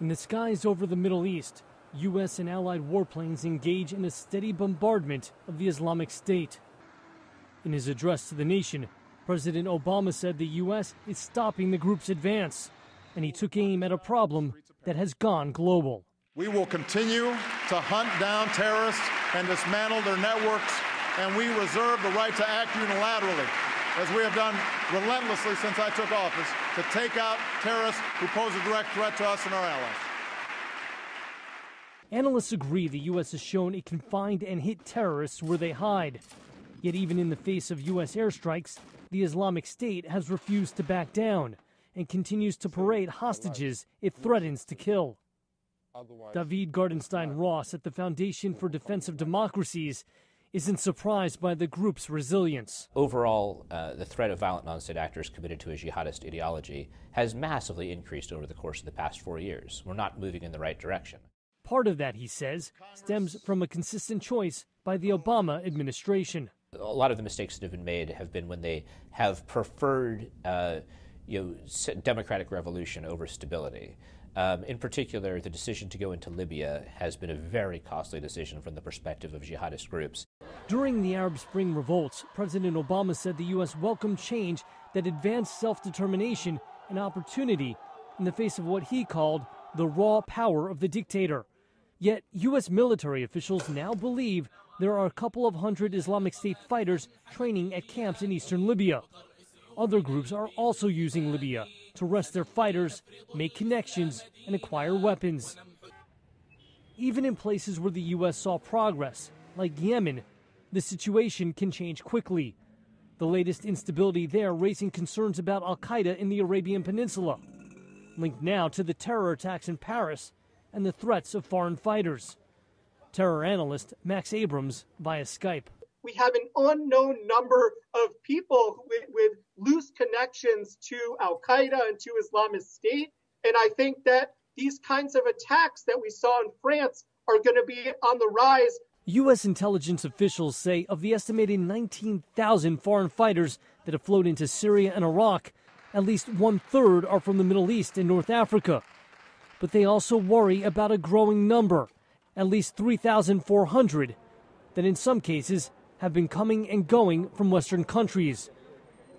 In the skies over the Middle East, U.S. and allied warplanes engage in a steady bombardment of the Islamic State. In his address to the nation, President Obama said the U.S. is stopping the group's advance, and he took aim at a problem that has gone global. We will continue to hunt down terrorists and dismantle their networks, and we reserve the right to act unilaterally, as we have done relentlessly since I took office, to take out terrorists who pose a direct threat to us and our allies. Analysts agree the U.S. has shown it can find and hit terrorists where they hide. Yet even in the face of U.S. airstrikes, the Islamic State has refused to back down and continues to parade hostages it threatens to kill. David Gardenstein-Ross at the Foundation for Defense of Democracies isn't surprised by the group's resilience. Overall, the threat of violent non-state actors committed to a jihadist ideology has massively increased over the course of the past 4 years. We're not moving in the right direction. Part of that, he says, stems from a consistent choice by the Obama administration. A lot of the mistakes that have been made have been when they have preferred democratic revolution over stability. In particular, the decision to go into Libya has been a very costly decision from the perspective of jihadist groups. During the Arab Spring revolts, President Obama said the U.S. welcomed change that advanced self-determination and opportunity in the face of what he called the raw power of the dictator. Yet U.S. military officials now believe there are a couple of hundred Islamic State fighters training at camps in eastern Libya. Other groups are also using Libya to rest their fighters, make connections, and acquire weapons. Even in places where the U.S. saw progress, like Yemen, the situation can change quickly. The latest instability there raising concerns about al-Qaida in the Arabian Peninsula, linked now to the terror attacks in Paris and the threats of foreign fighters. Terror analyst Max Abrams via Skype. We have an unknown number of people with loose connections to al-Qaida and to Islamic State. And I think that these kinds of attacks that we saw in France are going to be on the rise. U.S. intelligence officials say of the estimated 19,000 foreign fighters that have flown into Syria and Iraq, at least 1/3 are from the Middle East and North Africa. But they also worry about a growing number, at least 3,400, that in some cases have been coming and going from Western countries,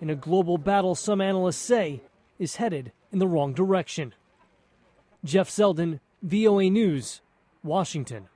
in a global battle some analysts say is headed in the wrong direction. Jeff Seldin, VOA News, Washington.